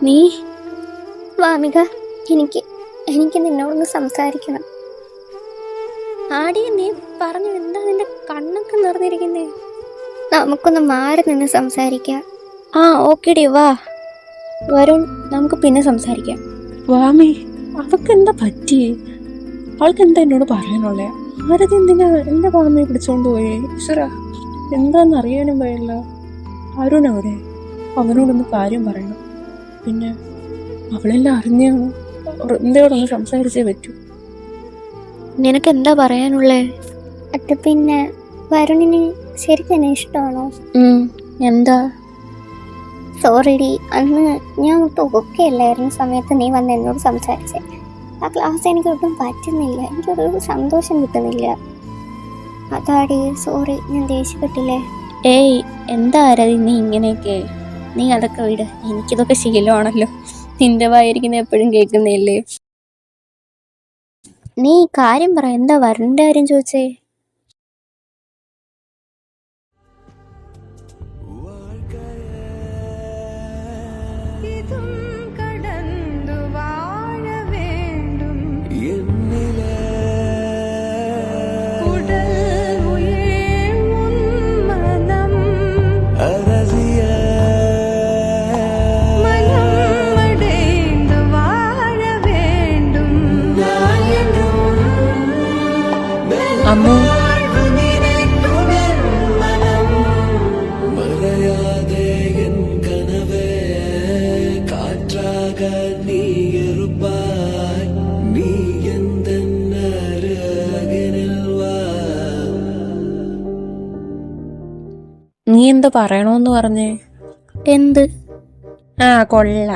നീ വാമിക, എനിക്ക് എനിക്ക് നിന്നോടൊന്ന് സംസാരിക്കണം. ആടി, നീ പറഞ്ഞു, എന്താ നിന്റെ കണ്ണൊക്കെ നിറഞ്ഞിരിക്കുന്നേ? നമുക്കൊന്ന് മാറി നിന്ന് സംസാരിക്കാം. ആ ഓക്കേടി, വാ വരുൺ, നമുക്ക് പിന്നെ സംസാരിക്കാം. വാമി, അവൾക്ക് എന്താ പറ്റിയേ? അവൾക്ക് എന്താ എന്നോട് പറയാനുള്ളേ? ആരതി എന്തിനാ എന്റെ വാമിയെ പിടിച്ചോണ്ട് പോയേ? ഈശ്വര, എന്താന്ന് അറിയാനും പോയല്ല. അരുൺ അവിടെ, അവനോടൊന്ന് കാര്യം പറയണം. പിന്നെ അവളെല്ലാം അറിഞ്ഞാണ്, വൃന്ദയോടൊന്ന് സംസാരിച്ചേ പറ്റൂ. നിനക്ക് എന്താ പറയാനുള്ളേ? അത് പിന്നെ വരുണിന് ശരിക്കും എന്നെ ഇഷ്ടമാണോ? എന്താ? സോറിഡി, അന്ന് ഞാൻ ഒട്ടും ഒക്കെ അല്ലായിരുന്ന സമയത്ത് നീ വന്ന് എന്നോട് സംസാരിച്ചേ. ആ ക്ലാസ് എനിക്ക് ഒട്ടും പറ്റുന്നില്ല, എനിക്കൊരു സന്തോഷം കിട്ടുന്നില്ല. അതാടി, സോറി, ഞാൻ ദേഷ്യപ്പെട്ടില്ലേ? ഏയ്, എന്താ ആരതി നീ ഇങ്ങനെയൊക്കെ? നീ അതൊക്കെ വിട്, എനിക്കിതൊക്കെ ശീലമാണല്ലോ. നിന്റെ വായിരിക്കുന്ന എപ്പോഴും കേൾക്കുന്നില്ലേ? നീ കാര്യം പറ, എന്താ വരുണിന്റെ കാര്യം ചോദിച്ചേ? അമ്മു, നീ എന്താ പറയണോന്ന് പറഞ്ഞേ? എന്ത്? കൊള്ള.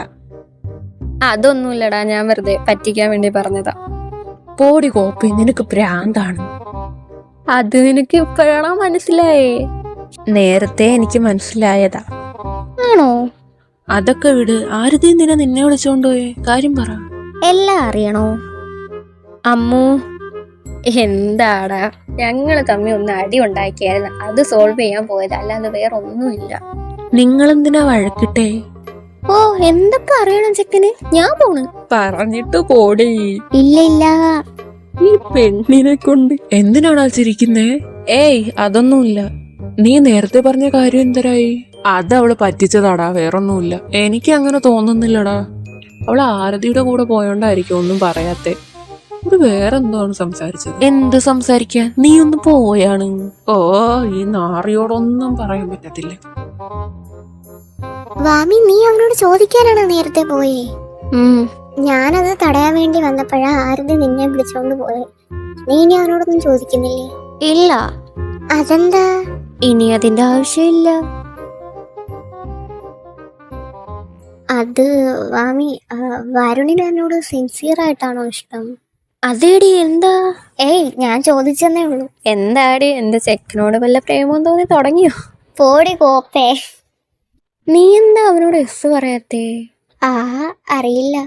അതൊന്നുമില്ലടാ, ഞാൻ വെറുതെ പറ്റിക്കാൻ വേണ്ടി പറഞ്ഞതാ. പോടി കോപ്പി, നിനക്ക് ഭ്രാന്താണ്. അത് നിനക്ക് ഇപ്പോഴാണോ മനസ്സിലായേ? നേരത്തെ എനിക്ക് മനസ്സിലായതാ. ആണോ? അതൊക്കെ വിട്. ആരതി എന്തിനാ നിന്നെ വിളിച്ചോണ്ട് പോയേ? കാര്യം പറ. എല്ലാം അറിയണോ? അമ്മു, എന്താടാ, ഞങ്ങള് തമ്മിൽ ഒന്ന് അടി ഉണ്ടാക്കിയായിരുന്നു, അത് സോൾവ് ചെയ്യാൻ പോയത്, അല്ലാതെ വേറെ ഒന്നുമില്ല. നിങ്ങളെന്തിനാ വഴക്കിട്ടേ? ഓ, എന്തൊക്കെ അറിയണം ചെക്കന്, ഞാൻ പോണ്. പറഞ്ഞിട്ട് പോടി. ഇല്ല ഇല്ല. ഈ പെണ്ണിനെ കൊണ്ട് എന്തിനാണാ ചിരിക്കുന്നേ? ഏയ്, അതൊന്നുമില്ല. നീ നേരത്തെ പറഞ്ഞ കാര്യം എന്തരായി? അത് അവള് പറ്റിച്ചതാടാ, വേറൊന്നുമില്ല. എനിക്ക് അങ്ങനെ തോന്നുന്നില്ലടാ. അവള് ആരതിയുടെ കൂടെ പോയോണ്ടായിരിക്കും ഒന്നും പറയാത്തെ. ഇത് വേറെന്തോന്ന് സംസാരിച്ചത്? എന്ത് സംസാരിക്കാൻ? നീ ഒന്ന് പോയാണ്. ഓ, ഈ നാറിയോടൊന്നും പറയാൻ പറ്റത്തില്ല. വാമി, നീ അവനോട് ചോദിക്കാനാണോ നേരത്തെ പോയേ? ഞാനത് തടയാൻ വേണ്ടി വന്നപ്പോഴാ ആരതി നിന്നെ വിളിച്ചോണ്ട് പോയെ. നീ ഇനി അവനോടൊന്നും ചോദിക്കുന്നില്ലേ? ഇല്ല. അതെന്താ? ഇനി അതിന്റെ ആവശ്യമില്ല. അത് വാമി, വരുണിന് എന്നോട് സിൻസിയർ ആയിട്ടാണോ ഇഷ്ടം? അതേടി, എന്താ? ഏയ്, ഞാൻ ചോദിച്ചെന്നേ ഉള്ളൂ. എന്താടി, എന്റെ ചെക്കനോട് വല്ല പ്രേമം തോന്നി തുടങ്ങിയോ? പോടി കോപ്പേ. നീ എന്താ അവനോട് എസ് പറയാത്തേ? അറിയില്ല.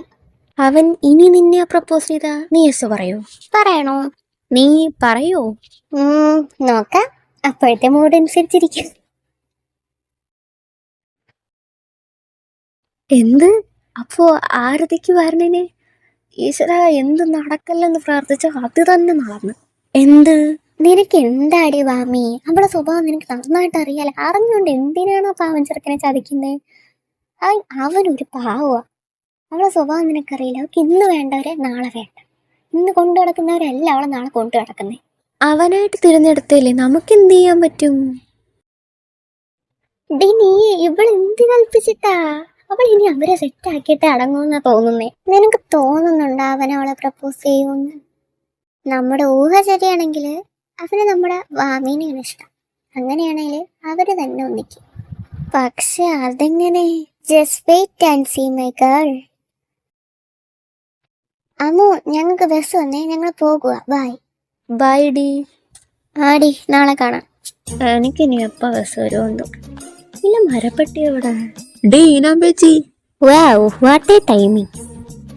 അവൻ ഇനി നിന്നെ പ്രപ്പോസ് ചെയ്താ നീ എസ് പറയോ? പറയണോ? നീ പറയോ? നോക്കാം, അപ്പോഴത്തെ മൂഡ് അനുസരിച്ചിരിക്കും. എന്ത്? അപ്പോ ആരതിക്ക് വരണിനെ? ഈശ്വര, എന്ത് നടക്കല്ലെന്ന് പ്രാർത്ഥിച്ച അത് തന്നെ നടന്നു. എന്ത്? നിനക്ക് എന്താടി വാമി? അവളെ സ്വഭാവം നിനക്ക് നന്നായിട്ട് അറിയാലോ. അറിഞ്ഞുകൊണ്ട് എന്തിനാണ് ആ പാവൻ ചെറുക്കനെ ചതിക്കുന്നത്? അവനൊരു പാവ. അവളെ സ്വഭാവം നിനക്കറിയില്ല. അവൾക്ക് ഇന്ന് വേണ്ടവരെ നാളെ വേണ്ട. ഇന്ന് കൊണ്ടു നടക്കുന്നവരല്ല അവളെ നാളെ കൊണ്ടു നടക്കുന്നേ. അവനായിട്ട് തിരഞ്ഞെടുത്തല്ലേ, നമുക്ക് എന്ത് ചെയ്യാൻ പറ്റും? നീ ഇവൾ എന്ത് കൽപ്പിച്ചിട്ടാ? അവൾ ഇനി അവരെ സെറ്റ് ആക്കിയിട്ട് അടങ്ങുമെന്നാ തോന്നുന്നേ. നിനക്ക് തോന്നുന്നുണ്ടോ അവനവളെ പ്രപ്പോസ് ചെയ്യുമെന്ന്? നമ്മുടെ ഊഹ ശരിയാണെങ്കിൽ അവന് നമ്മുടെ വാമീനെയാണ് ഇഷ്ടം. അങ്ങനെയാണെങ്കിൽ അവര് തന്നെ ഒന്നിക്കും. പക്ഷെ അതെങ്ങനെ? Just wait and see my girl. Ammu, ഞങ്ങൾക്ക് ബസ് വന്നേ, ഞങ്ങൾ പോകുക. ബൈ. ബൈ ഡി. ആടി, നാളെ കാണാം. എനിക്കിനി എപ്പ ബസ് വരുമോ? ഇല്ല, മരപ്പെട്ടി എവിടെ? What A timing.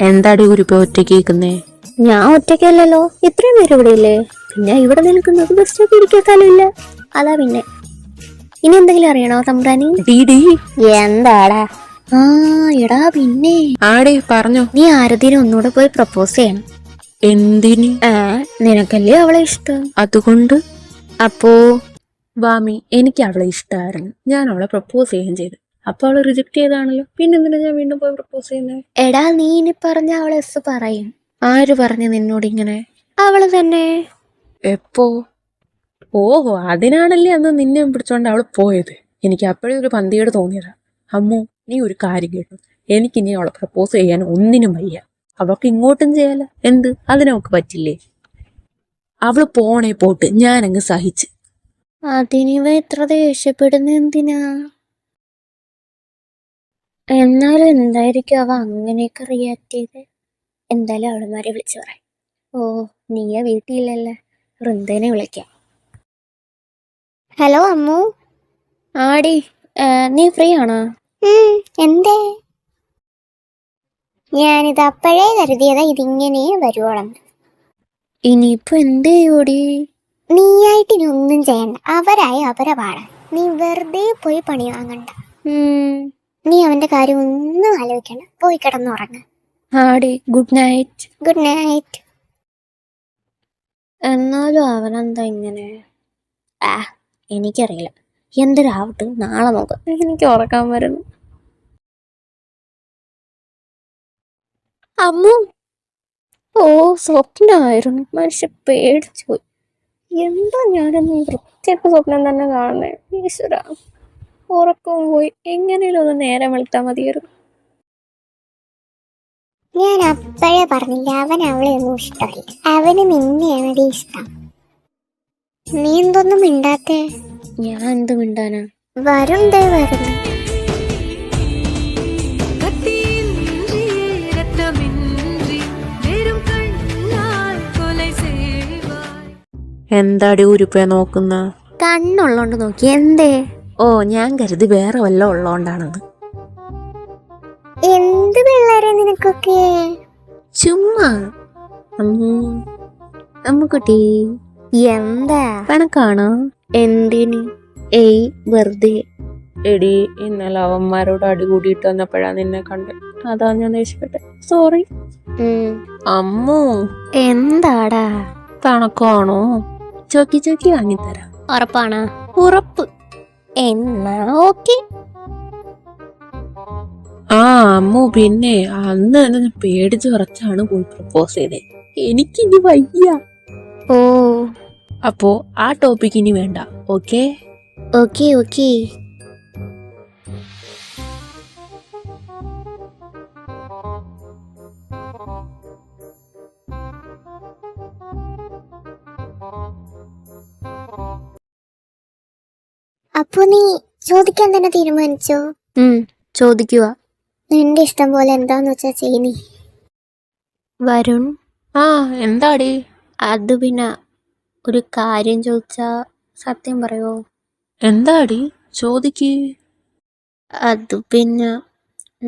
എന്താടി കുരിപ്പ ഒറ്റയ്ക്ക് കേൾക്കുന്നേ? ഞാൻ ഒറ്റയ്ക്കല്ലല്ലോ, ഇത്രയും പേര് ഇവിടെ ഇല്ലേ. പിന്നെ ഇവിടെ നിൽക്കുന്നത് ബസ് സ്റ്റോപ്പ് ഇരിക്കാത്തല്ല. അതാ പിന്നെ. ഇനി എന്തെങ്കിലും അറിയണോ തമ്പ്രാനി? എന്താടാ? ആ എടാ പിന്നെ ആടേ പറഞ്ഞോ. നീ ആരതിനെ ഒന്നുകൂടെ പോയി പ്രപ്പോസ് ചെയ്യണം. എന്തിന്? നിനക്കല്ലേ അവളെ ഇഷ്ടം. അതുകൊണ്ട് അപ്പോ വാമി, എനിക്ക് അവളെ ഇഷ്ടമായിരുന്നു. ഞാൻ അവളെ പ്രപ്പോസ് ചെയ്യുകയും ചെയ്തു. അപ്പൊ അവളെ റിജക്ട് ചെയ്താണല്ലോ, പിന്നെന്തിനാ ഞാൻ വീണ്ടും പോയി പ്രപ്പോസ് ചെയ്യുന്നത്? എടാ നീ ഇനി പറഞ്ഞ അവളെ എസ് പറയും. ആര് പറഞ്ഞു നിന്നോട് ഇങ്ങനെ? അവള് തന്നെ. എപ്പോ? ഓഹോ, അതിനാണല്ലേ അന്ന് നിന്നെ പിടിച്ചോണ്ട് അവള് പോയത്. എനിക്ക് അപ്പോഴേ ഒരു പന്തിയോട് തോന്നിയതാ. അമ്മു, നീ ഒരു കാര്യം കേട്ടു, എനിക്കിനി അവളെ പ്രപ്പോസ് ചെയ്യാൻ ഒന്നിനും വയ്യ. അവൾക്ക് ഇങ്ങോട്ടും ചെയ്യാല, എന്ത് അതിനവൾക്ക് പറ്റില്ലേ? അവള് പോണേ പോട്ട്, ഞാനങ്ങ് സഹിച്ച്. അതിനിവ എത്ര ദേഷ്യപ്പെടുന്ന എന്തിനാ? എന്നാലും എന്തായിരിക്കും അവ അങ്ങനെയൊക്കെ റിയാക്ട് ചെയ്ത്? എന്തായാലും അവളമാരെ വിളിച്ചു പറയാം. ഓ, നീയ വീട്ടിലല്ലേ, വൃന്ദനെ വിളിക്കാം. ഹലോ അമ്മു. ആടി, നീ ഫ്രീ ആണോ? എന്തേ? ഞാനിത് അപ്പോഴേ കരുതിയതാ ഇതിങ്ങനെ വരുവോളം. ഇനിയിപ്പോ എന്ത് ചെയ്യൂടി? നീയായിട്ട് ഇനി ഒന്നും ചെയ്യണ്ട, അവരായി അവരെ പാടാൻ. നീ വെറുതെ പോയി പണി വാങ്ങണ്ട. നീ അവന്റെ കാര്യം ഒന്നും ആലോചിക്കണ്ട, പോയി കിടന്നുറങ്ങ. ആടി, ഗുഡ് നൈറ്റ്. Good night. എന്നാലും അവനെന്താ ഇങ്ങനെ? എനിക്കറിയില്ല. എന്തൊരാവട്ടെ, നാളെ നോക്കാം. എനിക്ക് ഉറക്കാൻ വരുന്നു. അമ്മു. ഓ, സ്വപ്നമായിരുന്നു. മനുഷ്യ പേടിച്ചു പോയി. എന്താ ഞാനൊന്നും വൃത്തിയൊക്കെ സ്വപ്നം തന്നെ കാണണേ. ഈശ്വര, ഉറക്കവും പോയി. എങ്ങനെയും ഒന്ന് നേരം വെളുത്താൽ മതിയായിരുന്നു. ഞാൻ അപ്പോഴേ പറഞ്ഞില്ല, അവൻ അവളെ ഒന്നും ഇഷ്ടമല്ല. അവന് നിന്നെയാണ് ഇഷ്ടം. നീ എന്തൊന്നും മിണ്ടാത്തേ? ഞാൻ എന്ത് മിണ്ടാനാ? വരുണ്ടേ വരുന്നു. എന്താടി ഉരുപ്പേ നോക്കുന്ന? കണ്ണുള്ളോണ്ട് നോക്കി. എന്തേ? ഓ, ഞാൻ കരുതി വേറെ വല്ലതും ഉള്ളോണ്ടാണെന്ന്. എന്ത് പിള്ളേരെ നിനക്കൊക്കെ? ചുമ്മാ. അമ്മുക്കുട്ടി, എന്താ? കണക്കാണോ? എന്തിന്? ഏയ്, വെറുതെ. എടി, ഇന്നലെ അവന്മാരോട് അടികൂടിയിട്ട് വന്നപ്പോഴാ നിന്നെ കണ്ട്. അതാ ഞാൻ ദേഷ്യപ്പെട്ടെ. സോറി. അമ്മു, എന്താടാ? കണക്കാണോ? ചോക്കി ചോക്കി വാങ്ങിത്തരാം. ഉറപ്പാണോ? ഉറപ്പ്. എന്നാ ഓക്കെ. ആ അമ്മു, പിന്നെ അന്ന് തന്നെ പേടിച്ച് വിറച്ചാണ് പോയി പ്രപ്പോസ് ചെയ്തേ. എനിക്കിനി വയ്യ. ഓ, അപ്പോ ആ ടോപ്പിക് ഇനി വേണ്ട. Okay okay okay. അപ്പൊ നീ ചോദിക്കാൻ തന്നെ തീരുമാനിച്ചോ? ചോദിക്കുക. നിന്റെ ഇഷ്ടം പോലെ എന്താന്ന് വെച്ചാ ചെയ്യ്. വരുൺ. എന്താടി? അത് പിന്നെ ഒരു കാര്യം ചോദിച്ചാ സത്യം പറയോ? എന്താടി? ചോദിക്ക്. അത് പിന്നെ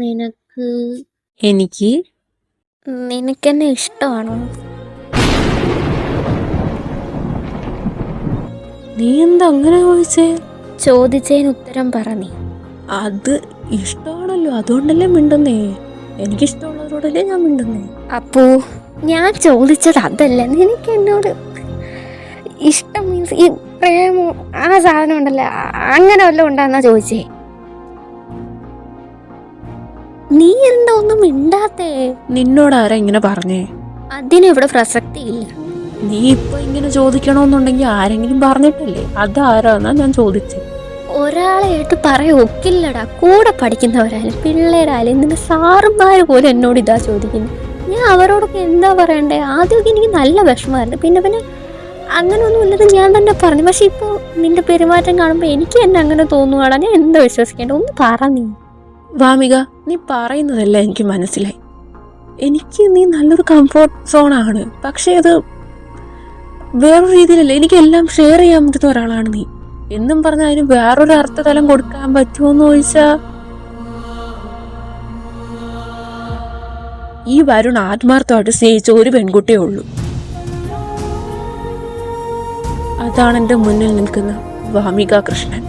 നിനക്ക് നിനക്കെന്നെ ഇഷ്ടമാണോ? നീ എന്താ അങ്ങനെ ചോദിച്ചേ? ചോദിച്ചതിന് ഉത്തരം പറ നീ. അത് ഇഷ്ടമാണല്ലോ, അതുകൊണ്ടല്ലേ മിണ്ടുന്നേ. എനിക്കിഷ്ടമുള്ളവരോടല്ലേ ഞാൻ മിണ്ടുന്നേ. അപ്പോ ഞാൻ ചോദിച്ചത് അതല്ല, നിനക്ക് എന്നോട് ഇഷ്ടം മീൻസ് ഈ പ്രേമം ആ സാധനം ഉണ്ടല്ലോ, അങ്ങനെ വല്ലതും ഉണ്ടാന്നാ ചോദിച്ചേ. നീ എന്താ ഒന്നും മിണ്ടാത്തേ? നിന്നോടാരാ ഇങ്ങനെ പറഞ്ഞേ? അതിനിവിടെ പ്രസക്തി ഇല്ല. നീ ഇപ്പൊ ഇങ്ങനെ ചോദിക്കണമെന്നുണ്ടെങ്കിൽ ആരെങ്കിലും പറഞ്ഞിട്ടല്ലേ? അതാരാന്നാ ഞാൻ ചോദിച്ചത്. ഒരാളായിട്ട് പറയാൻ ഒക്കില്ലടാ. കൂടെ പഠിക്കുന്നവരായാലും പിള്ളേരായാലും നിന്റെ സാറുമാര് പോലും എന്നോട് ഇതാ ചോദിക്കുന്നു. ഞാൻ അവരോടൊക്കെ എന്താ പറയണ്ടേ? ആദ്യമൊക്കെ എനിക്ക് നല്ല വിഷമമായിരുന്നു, പിന്നെ അങ്ങനെയൊന്നും ഇല്ലത് ഞാൻ തന്നെ പറഞ്ഞു. പക്ഷെ ഇപ്പോൾ നിന്റെ പെരുമാറ്റം കാണുമ്പോൾ എനിക്ക് തന്നെ അങ്ങനെ തോന്നുവാടാ. ഞാൻ എന്താ വിശ്വസിക്കേണ്ട? ഒന്ന് പറ നീ. വാമിക, നീ പറയുന്നതല്ല എനിക്ക് മനസ്സിലായി. എനിക്ക് നീ നല്ലൊരു കംഫോർട്ട് സോണാണ്. പക്ഷെ അത് വേറൊരു രീതിയിലല്ലേ. എനിക്കെല്ലാം ഷെയർ ചെയ്യാൻ പറ്റുന്ന ഒരാളാണ് നീ എന്നും പറഞ്ഞാൽ അതിന് വേറൊരു അർത്ഥതലം കൊടുക്കാൻ പറ്റുമോന്ന് ചോദിച്ചാ, ഈ വരുൺ ആത്മാർത്ഥമായിട്ട് സ്നേഹിച്ച ഒരു പെൺകുട്ടിയേ ഉള്ളൂ. അതാണ് എൻ്റെ മുന്നിൽ നിൽക്കുന്ന വാമിക കൃഷ്ണൻ.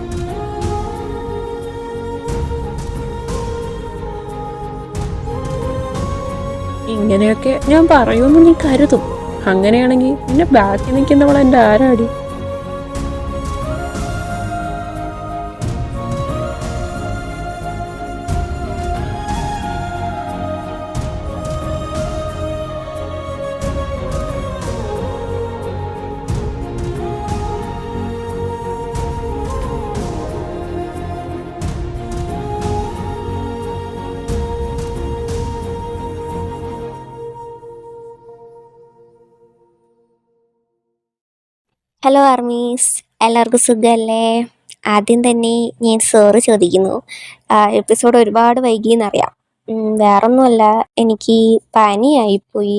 ഇങ്ങനെയൊക്കെ ഞാൻ പറയുമെന്ന് നീ കരുതും. അങ്ങനെയാണെങ്കിൽ പിന്നെ ബാക്കി നിൽക്കുന്നവൾ എൻ്റെ ആരാടി? ഹലോ ആർമീസ്, എല്ലാവർക്കും സുഖമല്ലേ? ആദ്യം തന്നെ ഞാൻ സോറി ചോദിക്കുന്നു. എപ്പിസോഡ് ഒരുപാട് വൈകിയെന്നറിയാം. വേറൊന്നുമല്ല, എനിക്ക് പനിയായിപ്പോയി.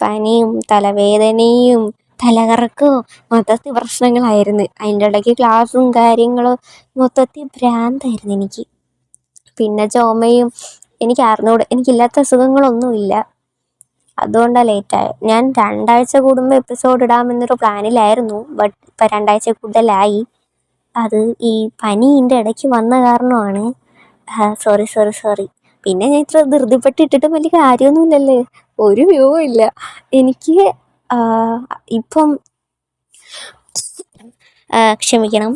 പനിയും തലവേദനയും തലകറക്കവും മൊത്തത്തിൽ പ്രശ്നങ്ങളായിരുന്നു. അതിൻ്റെ ഇടയ്ക്ക് ക്ലാസ്സും കാര്യങ്ങളും മൊത്തത്തിൽ ഭ്രാന്തായിരുന്നു എനിക്ക്. പിന്നെ ചുമയും. എനിക്കില്ലാത്ത അസുഖങ്ങളൊന്നുമില്ല. അതുകൊണ്ടാണ് ലേറ്റായത്. ഞാൻ 2 ആഴ്ച കൂടുമ്പോൾ എപ്പിസോഡ് ഇടാമെന്നൊരു പ്ലാനിലായിരുന്നു. ബട്ട് ഇപ്പം 2 ആഴ്ച കൂടുതലായി. അത് ഈ പനീൻ്റെ ഇടയ്ക്ക് വന്ന കാരണമാണ്. സോറി. പിന്നെ ഞാൻ ഇത്ര ധൃതിപ്പെട്ട് ഇട്ടിട്ടും വലിയ കാര്യമൊന്നുമില്ലല്ലേ, ഒരു വ്യൂ ഇല്ല എനിക്ക്. ഇപ്പം ക്ഷമിക്കണം,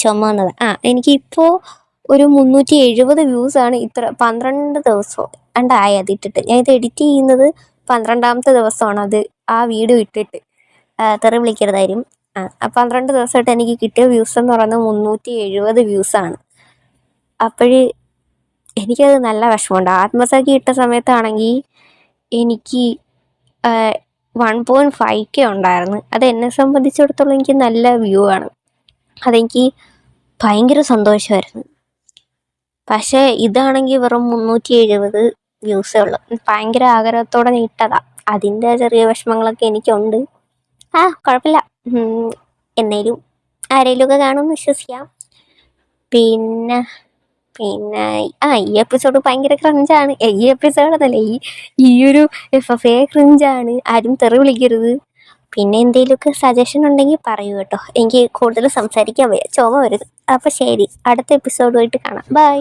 ചുമ വന്നത്. എനിക്കിപ്പോൾ ഒരു 370 വ്യൂസാണ്. ഇത്ര 12 ദിവസം ഉണ്ടായി അതിട്ടിട്ട്. ഞാൻ ഇത് എഡിറ്റ് ചെയ്യുന്നത് 12ാമത്തെ ദിവസമാണ്. അത് ആ വീഡിയോ ഇട്ടിട്ട് തെറി വിളിക്കരുതായിരുന്നു. 12 ദിവസമായിട്ട് എനിക്ക് കിട്ടിയ വ്യൂസ് എന്ന് പറയുന്നത് 370 വ്യൂസാണ്. അപ്പോഴ് എനിക്കത് നല്ല വിഷമമുണ്ട്. ആത്മസഖി ഇട്ട സമയത്താണെങ്കിൽ എനിക്ക് 1.5K ഉണ്ടായിരുന്നു. അത് എന്നെ സംബന്ധിച്ചിടത്തോളം എനിക്ക് നല്ല വ്യൂ ആണ്. അതെനിക്ക് ഭയങ്കര സന്തോഷമായിരുന്നു. പക്ഷേ ഇതാണെങ്കിൽ വെറും 370 വ്യൂസേ ഉള്ളു. ഭയങ്കര ആഗ്രഹത്തോടെ ഇട്ടതാ. അതിൻ്റെ ചെറിയ വിഷമങ്ങളൊക്കെ എനിക്കുണ്ട്. കുഴപ്പമില്ല. എന്നേലും ആരെങ്കിലുമൊക്കെ കാണുമെന്ന് വിശ്വസിക്കാം. പിന്നെ ഈ എപ്പിസോഡ് ഭയങ്കര ക്രിഞ്ചാണ്. ഈ എപ്പിസോഡെന്നല്ല, ഈ ഒരു FFA ക്രിഞ്ചാണ്. ആരും തെറി വിളിക്കരുത്. പിന്നെ എന്തെങ്കിലുമൊക്കെ സജഷൻ ഉണ്ടെങ്കിൽ പറയൂ കേട്ടോ. എനിക്ക് കൂടുതൽ സംസാരിക്കാൻ വയ്യ, ചുമ വരുത്. അപ്പോൾ ശരി, അടുത്ത എപ്പിസോഡുമായിട്ട് കാണാം. ബൈ.